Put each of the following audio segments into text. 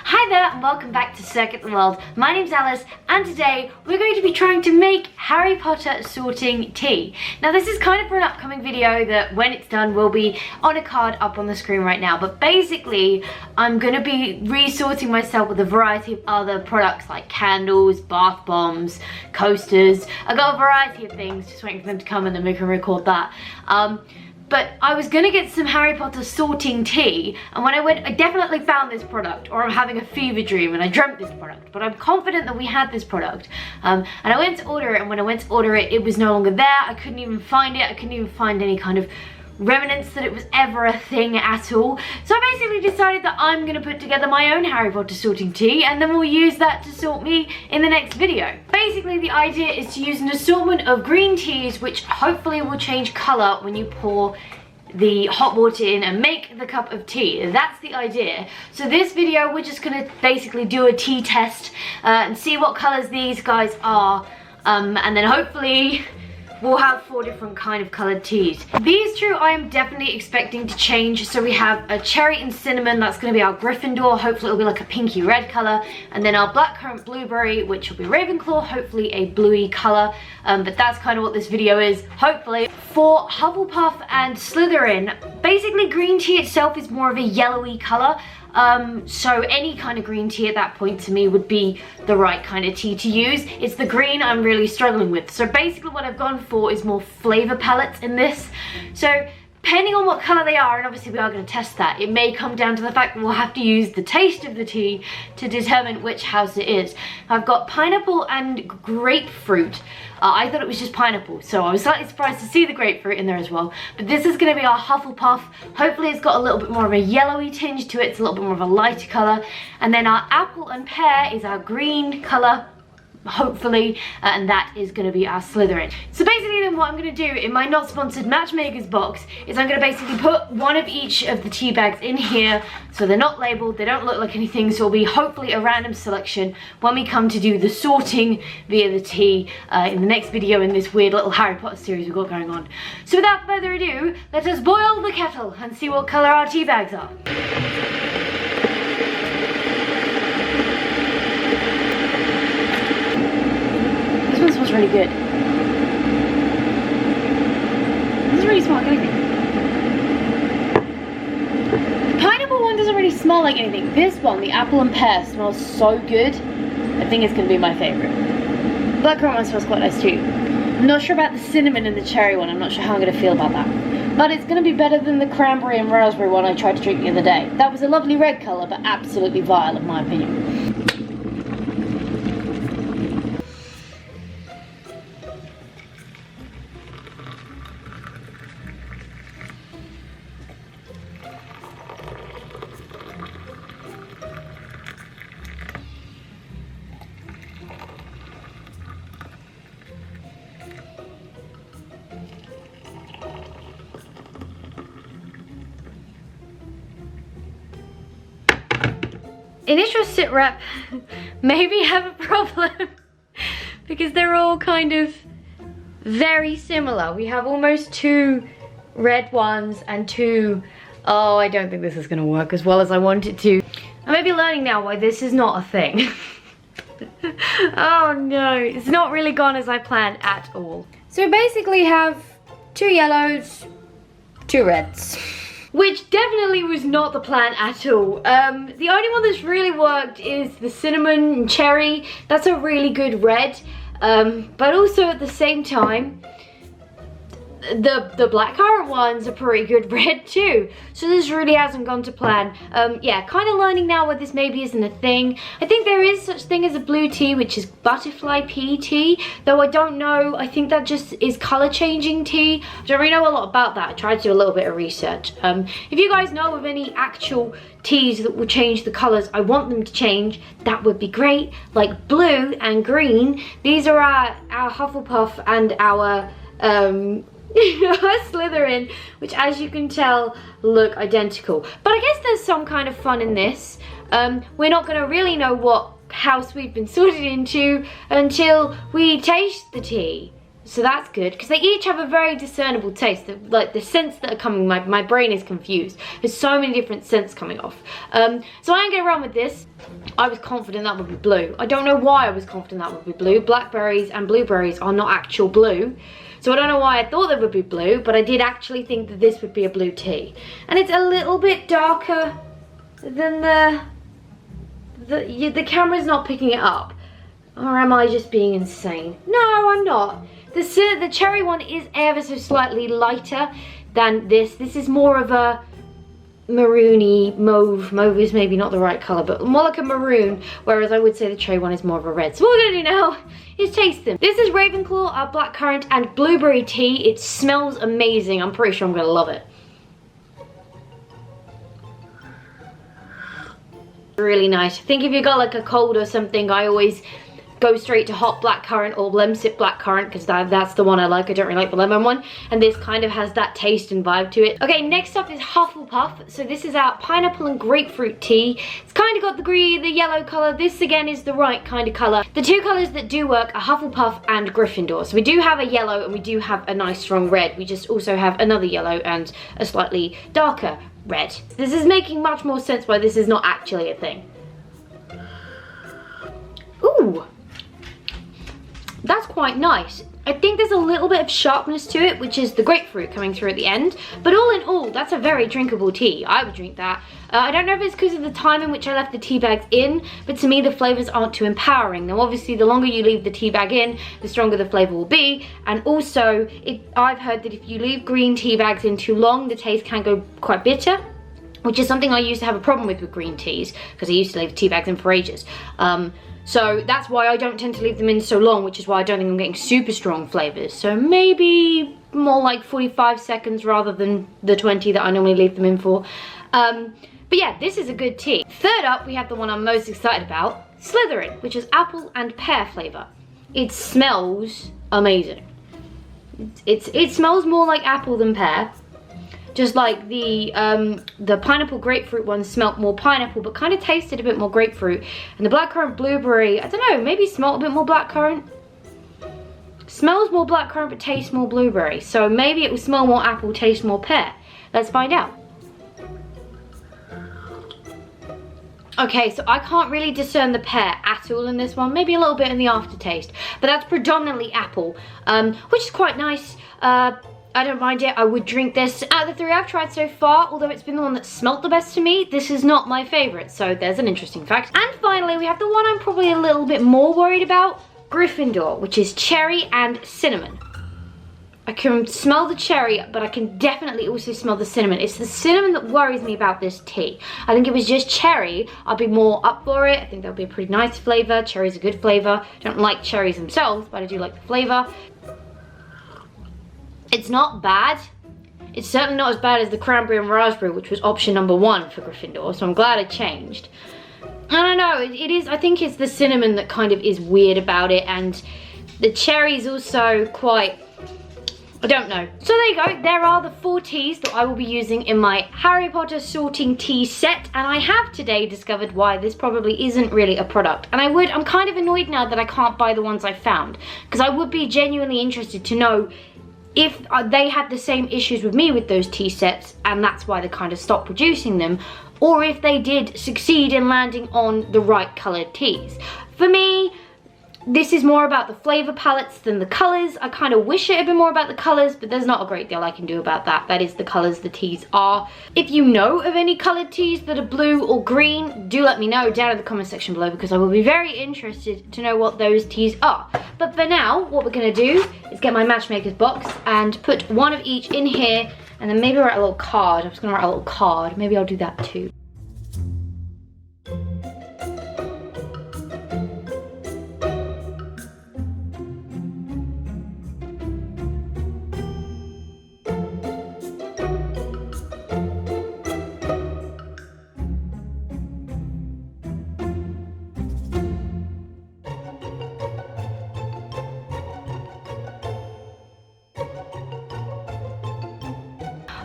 Hi there and welcome back to Circuit the World. My name's Alice and today we're going to be trying to make Harry Potter sorting tea. Now this is kind of for an upcoming video that when it's done will be on a card up on the screen right now, but basically I'm going to be resorting myself with a variety of other products like candles, bath bombs, coasters. I got a variety of things, just waiting for them to come and then we can record that. But I was gonna get some Harry Potter sorting tea, and when I went, I definitely found this product, or I'm having a fever dream and I dreamt this product, but I'm confident that we had this product. And I went to order it, and when I went to order it, it was no longer there. I couldn't even find it. I couldn't even find any kind of remnants that it was ever a thing at all. So I basically decided that I'm gonna put together my own Harry Potter sorting tea, and then we'll use that to sort me in the next video. Basically the idea is to use an assortment of green teas which hopefully will change colour when you pour the hot water in and make the cup of tea. That's the idea. So this video we're just gonna basically do a tea test and see what colours these guys are, and then hopefully we'll have 4 different kind of coloured teas. These two I am definitely expecting to change. So we have a cherry and cinnamon, that's going to be our Gryffindor, hopefully it'll be like a pinky red colour, and then our blackcurrant blueberry, which will be Ravenclaw, hopefully a bluey colour, but that's kind of what this video is, hopefully. For Hufflepuff and Slytherin, basically green tea itself is more of a yellowy colour, so any kind of green tea at that point to me would be the right kind of tea to use. It's the green I'm really struggling with. So basically what I've gone for is more flavour palettes in this. So depending on what colour they are, and obviously we are going to test that, it may come down to the fact that we'll have to use the taste of the tea to determine which house it is. I've got pineapple and grapefruit. I thought it was just pineapple, so I was slightly surprised to see the grapefruit in there as well. But this is going to be our Hufflepuff. Hopefully it's got a little bit more of a yellowy tinge to it. It's a little bit more of a lighter colour. And then our apple and pear is our green colour, hopefully, and that is going to be our Slytherin. So basically then what I'm going to do in my not sponsored Matchmakers box is I'm going to basically put one of each of the tea bags in here, so they're not labelled, they don't look like anything, so it'll be hopefully a random selection when we come to do the sorting via the tea in the next video in this weird little Harry Potter series we've got going on. So without further ado, let us boil the kettle and see what colour our tea bags are. This one smells really good. It doesn't really smell like anything. The pineapple one doesn't really smell like anything. This one, the apple and pear, smells so good. I think it's going to be my favourite. The blackcurrant one smells quite nice too. I'm not sure about the cinnamon and the cherry one. I'm not sure how I'm going to feel about that. But it's going to be better than the cranberry and raspberry one I tried to drink the other day. That was a lovely red colour, but absolutely vile in my opinion. Initial sit rep maybe have a problem because they're all kind of very similar. We have almost 2 red ones and 2, oh, I don't think this is gonna work as well as I want it to. I may be learning now why this is not a thing. Oh no, it's not really gone as I planned at all. So we basically have 2 yellows, 2 reds. Which definitely was not the plan at all. The only one that's really worked is the cinnamon and cherry. That's a really good red. But also at the same time, the blackcurrant one's a pretty good red too. So this really hasn't gone to plan. Yeah, kind of learning now where this maybe isn't a thing. I think there is such thing as a blue tea, which is butterfly pea tea, though I don't know. I think that just is color changing tea. I don't really know a lot about that. I tried to do a little bit of research. If you guys know of any actual teas that will change the colors I want them to change, that would be great. Like blue and green. These are our Hufflepuff and our Slytherin, which as you can tell look identical, but I guess there's some kind of fun in this. We're not going to really know what house we've been sorted into until we taste the tea. So that's good, because they each have a very discernible taste. Like the scents that are coming, my brain is confused. There's so many different scents coming off. So I'm gonna run with this. I was confident that would be blue. I don't know why I was confident that would be blue. Blackberries and blueberries are not actual blue. So I don't know why I thought they would be blue, but I did actually think that this would be a blue tea. And it's a little bit darker than the camera's not picking it up. Or am I just being insane? No, I'm not. The cherry one is ever so slightly lighter than this. This is more of a maroony mauve. Mauve is maybe not the right color, but more like a maroon, whereas I would say the cherry one is more of a red. So what we're gonna do now is taste them. This is Ravenclaw, blackcurrant and blueberry tea. It smells amazing. I'm pretty sure I'm gonna love it. Really nice. I think if you got like a cold or something, I always go straight to hot blackcurrant or lemsip blackcurrant, because that's the one I like. I don't really like the lemon one, and this kind of has that taste and vibe to it. Okay, next up is Hufflepuff. So this is our pineapple and grapefruit tea. It's kind of got the yellow color. This again is the right kind of color. The two colors that do work are Hufflepuff and Gryffindor. So we do have a yellow and we do have a nice strong red. We just also have another yellow and a slightly darker red. This is making much more sense why this is not actually a thing. Ooh, that's quite nice. I think there's a little bit of sharpness to it, which is the grapefruit coming through at the end. But all in all, that's a very drinkable tea. I would drink that. I don't know if it's because of the time in which I left the tea bags in, but to me the flavors aren't too empowering. Now obviously the longer you leave the tea bag in, the stronger the flavor will be. And also, I've heard that if you leave green tea bags in too long, the taste can go quite bitter, which is something I used to have a problem with green teas, because I used to leave tea bags in for ages. So that's why I don't tend to leave them in so long, which is why I don't think I'm getting super strong flavors. So maybe more like 45 seconds rather than the 20 that I normally leave them in for. But yeah, this is a good tea. Third up, we have the one I'm most excited about, Slytherin, which is apple and pear flavor. It smells amazing. It smells more like apple than pear. Just like the pineapple grapefruit one smelt more pineapple, but kind of tasted a bit more grapefruit. And the blackcurrant blueberry, I don't know, maybe smelt a bit more blackcurrant. Smells more blackcurrant, but tastes more blueberry. So maybe it will smell more apple, taste more pear. Let's find out. Okay, so I can't really discern the pear at all in this one. Maybe a little bit in the aftertaste, but that's predominantly apple, which is quite nice. I don't mind it. I would drink this. Out of the three I've tried so far, although it's been the one that smelt the best to me, this is not my favorite. So there's an interesting fact. And finally, we have the one I'm probably a little bit more worried about, Gryffindor, which is cherry and cinnamon. I can smell the cherry, but I can definitely also smell the cinnamon. It's the cinnamon that worries me about this tea. I think if it was just cherry, I'd be more up for it. I think that would be a pretty nice flavor. Cherry's a good flavor. I don't like cherries themselves, but I do like the flavor. It's not bad. It's certainly not as bad as the cranberry and raspberry, which was option number 1 for Gryffindor, so I'm glad I changed. I don't know, it is, I think it's the cinnamon that kind of is weird about it, and the cherry's also quite, I don't know. So there you go, there are the 4 teas that I will be using in my Harry Potter sorting tea set, and I have today discovered why this probably isn't really a product. And I'm kind of annoyed now that I can't buy the ones I found, because I would be genuinely interested to know if they had the same issues with me with those tea sets and that's why they kind of stopped producing them, or if they did succeed in landing on the right coloured teas. For me, this is more about the flavour palettes than the colours. I kind of wish it had been more about the colours, but there's not a great deal I can do about that. That is the colours the teas are. If you know of any coloured teas that are blue or green, do let me know down in the comment section below, because I will be very interested to know what those teas are. But for now, what we're going to do is get my matchmaker's box and put one of each in here, and then maybe write a little card. I'm just going to write a little card. Maybe I'll do that too.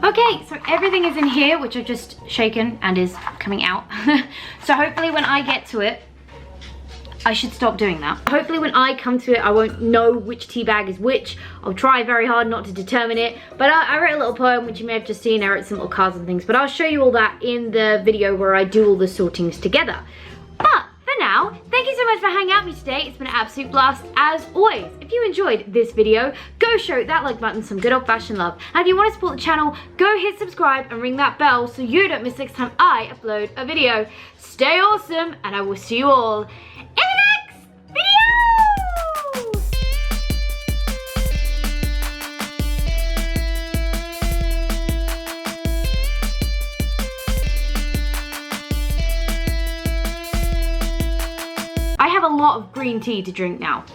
Okay, so everything is in here, which I've just shaken and is coming out. So hopefully when I get to it, I should stop doing that. Hopefully when I come to it, I won't know which tea bag is which. I'll try very hard not to determine it. But I wrote a little poem, which you may have just seen. I wrote some little cards and things. But I'll show you all that in the video where I do all the sortings together. But for now, thank you so much for hanging out with me today. It's been an absolute blast as always. If you enjoyed this video, go show that like button some good old-fashioned love. And if you want to support the channel, go hit subscribe and ring that bell so you don't miss next time I upload a video. Stay awesome, and I will see you all in the next video! I have a lot of green tea to drink now.